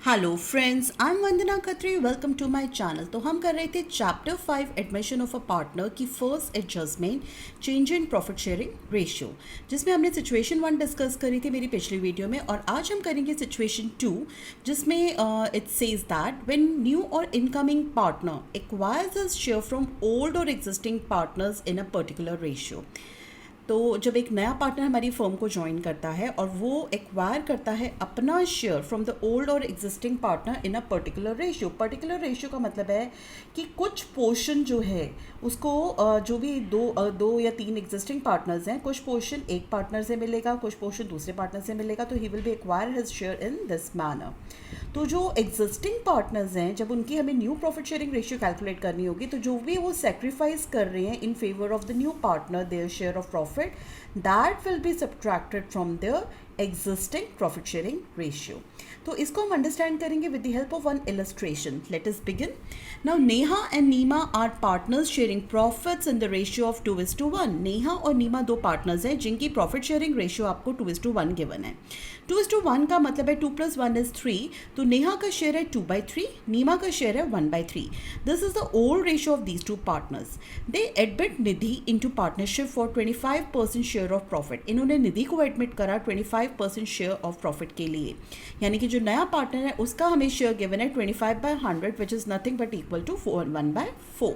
Hello friends, I am Vandana Khatri. Welcome to my channel. तो हम कर रहे थे chapter 5 admission of a partner की first adjustment change in profit sharing ratio, जिसमें हमने सिचुएशन 1 डिस्कस करी थी मेरी पिछली वीडियो में, और आज हम करेंगे सिचुएशन 2, जिसमें it says that when new or incoming partner acquires a share from old or existing partners in a particular ratio. तो जब एक नया पार्टनर हमारी फर्म को ज्वाइन करता है और वो एक्वायर करता है अपना share from the old or existing partner in a particular ratio. Particular ratio का मतलब है कि कुछ पोर्शन जो है उसको जो भी दो या तीन एग्जिस्टिंग पार्टनर्स हैं, कुछ पोर्शन एक पार्टनर से मिलेगा, कुछ पोर्शन दूसरे पार्टनर से मिलेगा, तो he will be acquire his share in this manner. तो जो एग्जिस्टिंग पार्टनर्स हैं, जब उनकी हमें new profit sharing ratio calculate करनी होगी, तो जो भी वो सेक्रीफाइस कर रहे हैं in favour of the new partner their share of profit, that will be subtracted from their existing profit sharing ratio. तो इसको हम अंडरस्टैंड करेंगे with the help of one illustration. Let us begin. Now Neha and Nima are partners sharing profits in the ratio of 2:1। Neha और नीमा दो partners हैं जिनकी profit sharing ratio आपको 2:1 given है। 2:1 का मतलब है 2 + 1 is 3, तो नेहा का शेयर है 2/3, नीमा का शेयर है 1/3। This is the old ratio of these to partners. They admit Nidhi into partnership for 25% share of profit. इन्होंने निधि को एडमिट करा 25% शेयर ऑफ प्रॉफिट के लिए, यानी कि जो नया पार्टनर है उसका हमें शेयर गिवन है 25/100, which is nothing but equal to 1/4।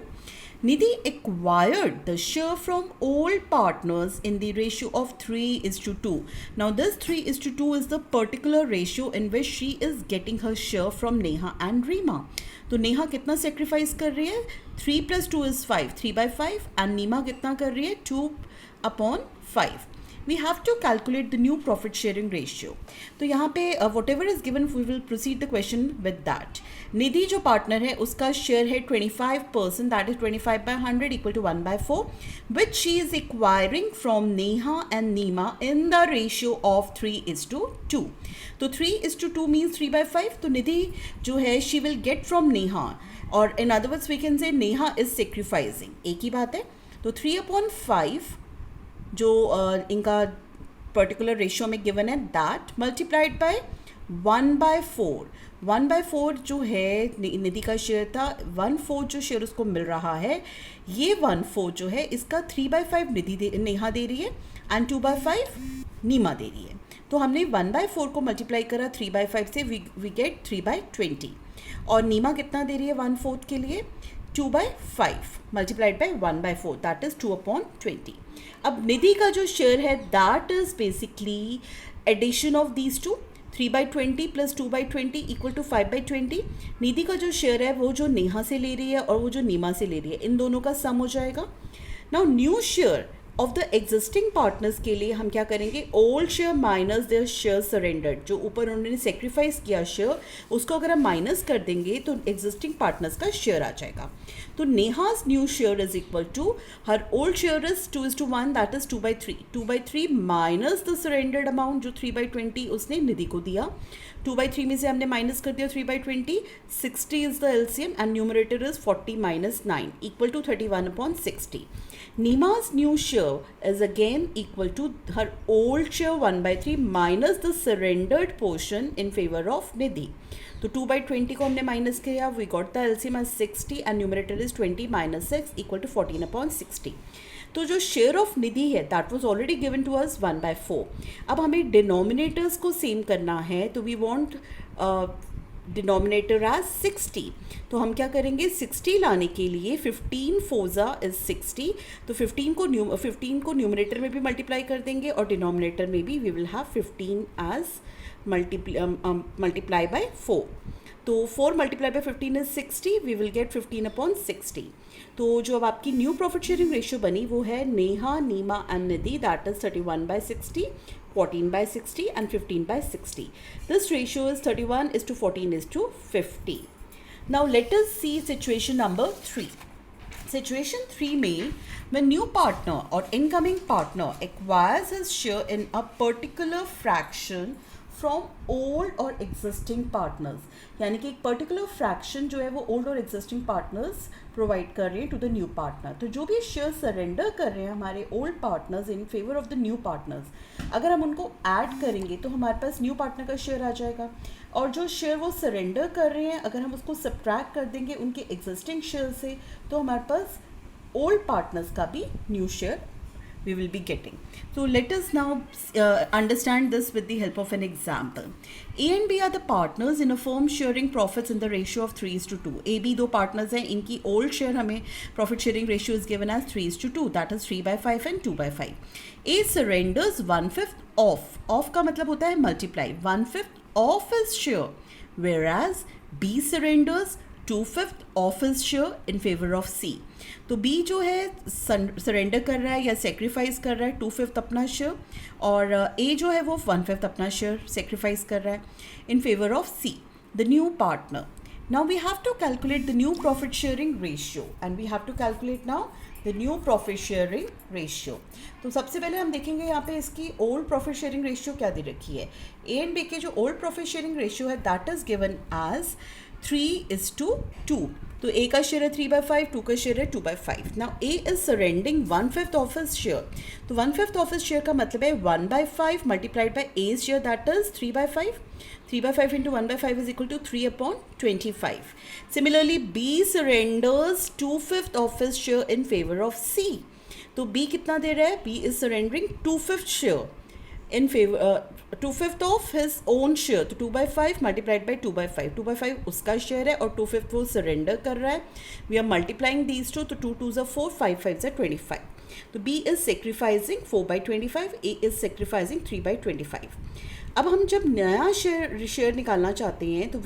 Nidhi acquired the share from old partners in the ratio of 3:2. Now this 3:2 is the particular ratio in which she is getting her share from Neha and Reema. तो नेहा कितना sacrifice कर रही है? 3 + 2 is 5, 3/5, and नीमा कितना कर रही है? 2/5. We have to calculate the new profit sharing ratio. तो यहाँ पे whatever is given we will proceed the question with that. निधि जो पार्टनर है उसका शेयर है 25%, that is 25/100 equal to 1/4, which she is acquiring from Neha and Neema in the ratio of 3:2. तो 3:2 means 3/5. तो निधि जो है she will get from Neha, और in other words we can say Neha is sacrificing, एक ही बात है। तो 3/5 जो इनका पर्टिकुलर रेशियो में गिवन है, दैट मल्टीप्लाइड बाय 1/4। 1/4 जो है निधि का शेयर था, 1/4 जो शेयर उसको मिल रहा है, ये 1/4 जो है इसका 3/5 नेहा दे रही है एंड 2/5 नीमा दे रही है। तो हमने 1/4 को मल्टीप्लाई करा 3/5 से, वी गेट 3/20, और नीमा कितना दे रही है 1/4 के लिए? 2/5 मल्टीप्लाइड बाय 1/4, दैट इज 2/20। अब निधि का जो शेयर है that is basically addition of these two, 3/20 plus 2/20 equal to 5/20। Nidhi का जो शेयर है वो जो नेहा से ले रही है और वो जो नीमा से ले रही है, इन दोनों का सम हो जाएगा। Now new share of the existing partners के लिए हम क्या करेंगे? Old share minus their share surrendered. जो ऊपर उन्होंने सेक्रीफाइस किया शेयर, उसको अगर हम माइनस कर देंगे तो एग्जिस्टिंग पार्टनर्स का शेयर आ जाएगा। तो Neha's new share is equal to her old share is 2:1, that is 2/3। 2/3 minus the surrendered amount जो 3/20 उसने निधि को दिया। 2/3 में से हमने माइनस कर दिया 3/20, 60 is the LCM and numerator is 40 - 9 equal to 31/60। Nima's new share is again equal to her old share 1/3 minus the surrendered portion in favor of Nidhi. तो 2/20 को हमने माइनस किया, we got the LCM as 60 and numerator is 20 - 6 equal to 14/60। तो जो share of Nidhi है that was already given to us 1/4। अब हमें denominators को सेम करना है, तो वी वांट डिनोमिनेटर एज 60। तो हम क्या करेंगे? 60 लाने के लिए 15 फोजा इज 60, तो 15 को न्यूमरेटर में भी मल्टीप्लाई कर देंगे और डिनोमिनेटर में भी we will have 15 as multiply by 4। तो 4 multiply by 15 is 60, we will get 15/60। तो जो अब आपकी न्यू प्रॉफिट शेयरिंग रेशियो बनी वो है Neha, Neema and Nidhi, that is 31/60, 14/60 and 15/60. This ratio is 31:14:50. Now let us see situation number 3. Situation 3 में when new partner or incoming partner acquires his share in a particular fraction from old or existing partners, यानी कि एक particular fraction जो है वो old or existing partners provide कर रहे हैं टू द न्यू पार्टनर। तो जो भी शेयर सरेंडर कर रहे हैं हमारे old partners in favour of the new partners, अगर हम उनको ऐड करेंगे तो हमारे पास न्यू पार्टनर का शेयर आ जाएगा, और जो शेयर वो सरेंडर कर रहे हैं अगर हम उसको सब्ट्रैक्ट कर देंगे उनके एग्जिस्टिंग शेयर से तो हमारे पास ओल्ड पार्टनर्स का भी new share we will be getting. So let us now understand this with the help of an example. A and B are the partners in a firm sharing profits in the ratio of 3:2. A, B दो partners हैं, इनकी old share हमें profit sharing ratio is given as 3:2, that is 3/5 and 2/5. A surrenders 1/5 of का मतलब होता है multiply 1/5 of his share, whereas B surrenders 2/5 of his share in favor of C. तो B जो है सरेंडर कर रहा है या सेक्रीफाइस कर रहा है 2/5 अपना शेयर और A जो है वो 1/5 अपना शेयर सेक्रीफाइस कर रहा है इन favour of C, the new partner. Now we have to calculate the new profit sharing ratio and we have to calculate now the new profit sharing ratio. तो सबसे पहले हम देखेंगे यहाँ पे इसकी old profit sharing ratio क्या दे रखी है. A and B के जो old profit sharing ratio है that is given as 3:2. तो A का शेयर है 3/5, 2 का शेयर है 2/5. Now A is surrendering 1/5 of his share. तो 1/5 ऑफ हिज शेयर का मतलब है 1/5 multiplied by A share that is 3/5. 3/5 into 1/5 is equal to 3/25. Similarly, B surrenders 2/5 of his share in favor of C. तो B कितना दे रहा है? B is surrendering 2/5 share in favor 2/5 of his own share. तो 2/5 multiplied by 2/5. 2/5 उसका share है और 2/5 वो surrender कर रहा है. We are multiplying these two, तो 2 2s are 4, 5 5s are 25. तो B is sacrificing 4/25, A is sacrificing 3/25. अब हम जब नया शेयर निकालना चाहते हैं तो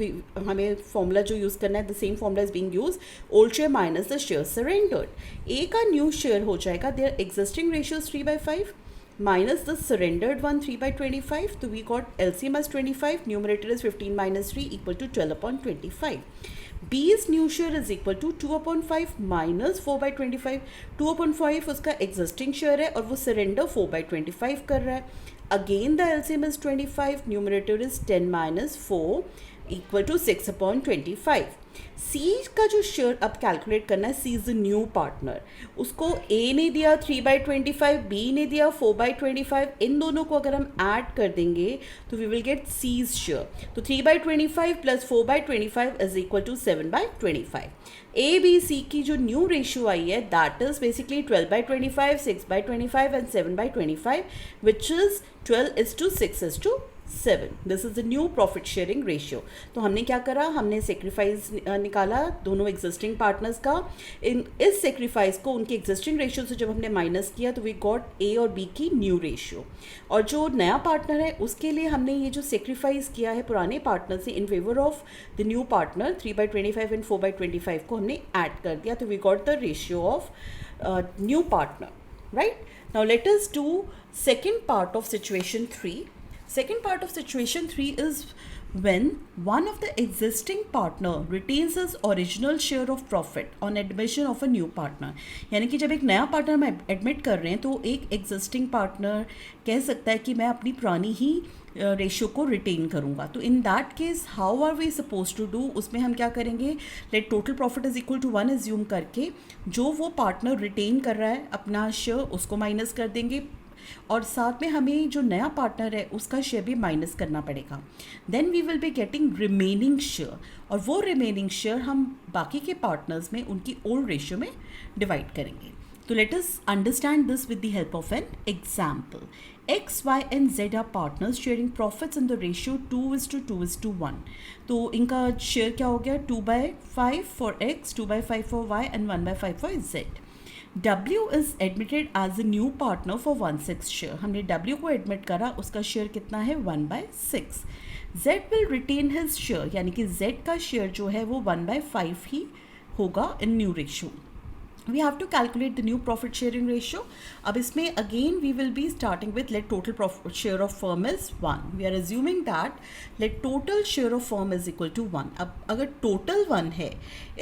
हमें फॉर्मूला जो यूज़ करना है the same formula is being use, old share minus the share surrendered. A का न्यू शेयर हो जाएगा their existing ratio 3/5 minus the surrendered one 3/25. So we got LCM as 25, numerator is 15 minus 3 equal to 12/25. B's new share is equal to 2/5 minus 4/25. 2/5 उसका existing share है और वो surrender 4/25 कर रहा है. Again the LCM is 25, numerator is 10 minus 4 equal to 6/25. C का जो share अब कैलकुलेट करना है, C is the new partner. उसको A ने दिया 3/25, B ने दिया 4/25. इन दोनों को अगर हम ऐड कर देंगे तो we will gate C's share. तो 3/25 plus 4/25 is equal to 7/25. A B C की जो न्यू रेशियो आई है that is basically 12/25, 6/25 and 7/25 which is 12:6:7. This is the new profit sharing ratio. तो हमने क्या करा, हमने सेक्रीफाइस निकाला दोनों एग्जिस्टिंग पार्टनर्स का. इस सेक्रीफाइस को उनके एग्जिस्टिंग रेशियो से जब हमने माइनस किया तो वी गॉट ए और बी की न्यू रेशियो. और जो नया पार्टनर है उसके लिए हमने ये जो सेक्रीफाइस किया है पुराने पार्टनर से in favour of the new partner 3/25 and 4/25 को हमने ऐड कर दिया. तो we got the ratio of new partner, right. Now let us do second part of situation 3. Second part of situation 3 is when one of the existing partner retains his original share of profit on admission of a new partner. यानी कि जब एक नया partner हम admit कर रहे हैं तो एक एग्जिस्टिंग पार्टनर कह सकता है कि मैं अपनी पुरानी ही रेशियो को रिटेन करूँगा. तो in that case how are we suppose to do, उसमें हम क्या करेंगे, let total profit is equal to 1 assume करके जो वो पार्टनर रिटेन कर रहा है अपना शेयर उसको माइनस कर देंगे और साथ में हमें जो नया पार्टनर है उसका शेयर भी माइनस करना पड़ेगा. Then we will be getting remaining share और वो रिमेनिंग शेयर हम बाकी के पार्टनर्स में उनकी ओल्ड रेशियो में डिवाइड करेंगे. तो let us understand this with the help of an example. X, Y and Z are partners sharing profits in the ratio 2:2:1. तो इनका शेयर क्या हो गया, 2/5 for X, 2/5 for Y and 1/5 for Z. W is admitted as a new partner for 1/6 share. हमने W को admit करा, उसका share कितना है 1/6. Z will retain his share, यानी कि Z का शेयर जो है वो 1/5 ही होगा in new ratio. We have to calculate the new profit sharing ratio. अब इसमें again we will be starting with let total profit share of firm is 1. We are assuming that let total share of firm is equal to 1. अब अगर total 1 है,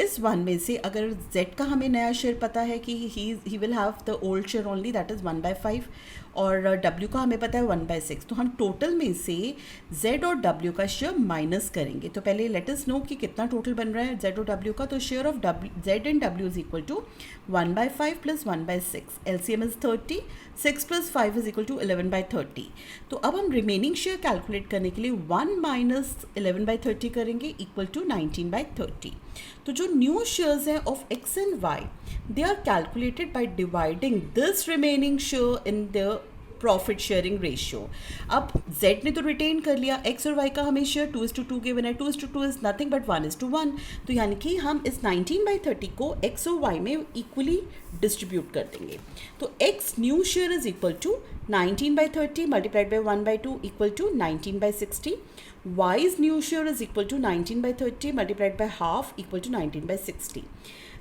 इस 1 में से अगर Z का हमें नया शेयर पता है कि he will have the old share only that is 1/5 और W का हमें पता है 1/6. तो हम टोटल में से Z और W का शेयर माइनस करेंगे. तो पहले लेट अस नो कि कितना टोटल बन रहा है Z और W का. तो share of Z and W is equal to 1/5 plus 1/6, LCM is 30, 6 plus 5 is equal to 11/30. तो अब हम रिमेनिंग शेयर कैलकुलेट करने के लिए 1 माइनस 11/30 करेंगे इक्वल टू 19/30. तो जो न्यू शेयर्स हैं of X and Y, they are calculated by dividing this remaining share in the profit sharing ratio. अब Z ने तो रिटेन कर लिया, X और Y का हमें शेयर 2:2 गिवन है. 2:2 इज़ नथिंग बट 1:1. तो यानी कि हम इस 19/30 को X और Y में इक्वली डिस्ट्रीब्यूट कर देंगे. तो X new share is equal to 19/30 multiplied by 1/2 equal to 19/60. Y's new share is equal to 19/30 multiplied by half equal to 19/60.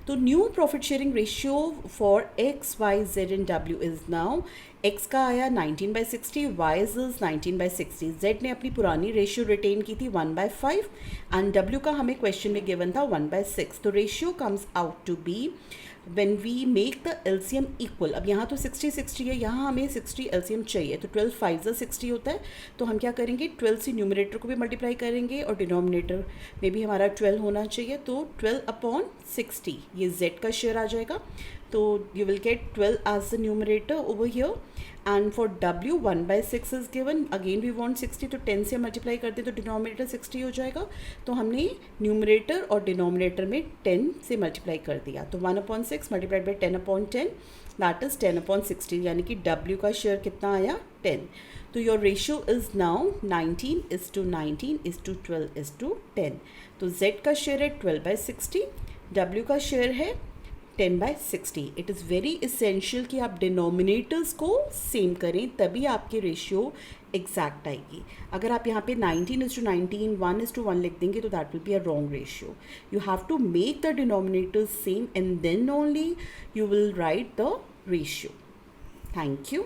तो new profit sharing ratio for X, Y, Z and W is now, X का आया 19/60, Y's is 19/60. Z ने अपनी पुरानी ratio retain की थी 1/5 and W का हमें क्वेश्चन में गिवन था 1/6. तो ratio comes out to be when we make the LCM equal. अब यहाँ तो 60 है, यहाँ हमें 60 LCM चाहिए, तो 12 5 60 होता है. तो हम क्या करेंगे, 12 से न्यूमरेटर को भी मल्टीप्लाई करेंगे और डिनोमिनेटर में भी हमारा 12 होना चाहिए. तो 12/60 ये Z का शेयर आ जाएगा. तो you will get 12 as the numerator over here, and for W 1/6 is given. Again we want 60, तो 10 से मल्टीप्लाई कर दे तो डिनोमिनेटर 60 हो जाएगा. तो हमने न्यूमरेटर और डिनोमिनेटर में 10 से मल्टीप्लाई कर दिया. तो 1/6 मल्टीप्लाइड बाई 10/10 दैट इज़ 10/60, यानी कि W का शेयर कितना आया, 10. तो योर रेशियो इज़ नाउ 19:19:12:10. तो Z का शेयर है 12/60, W का शेयर है 10/60. इट इज़ वेरी इसेंशियल कि आप डिनोमिनेटर्स को सेम करें, तभी आपकी रेशियो एग्जैक्ट आएगी. अगर आप यहाँ पे 19:19 1:1 लिख देंगे तो that will be a wrong ratio. You have to make the denominators same and then only you will write the ratio. Thank you.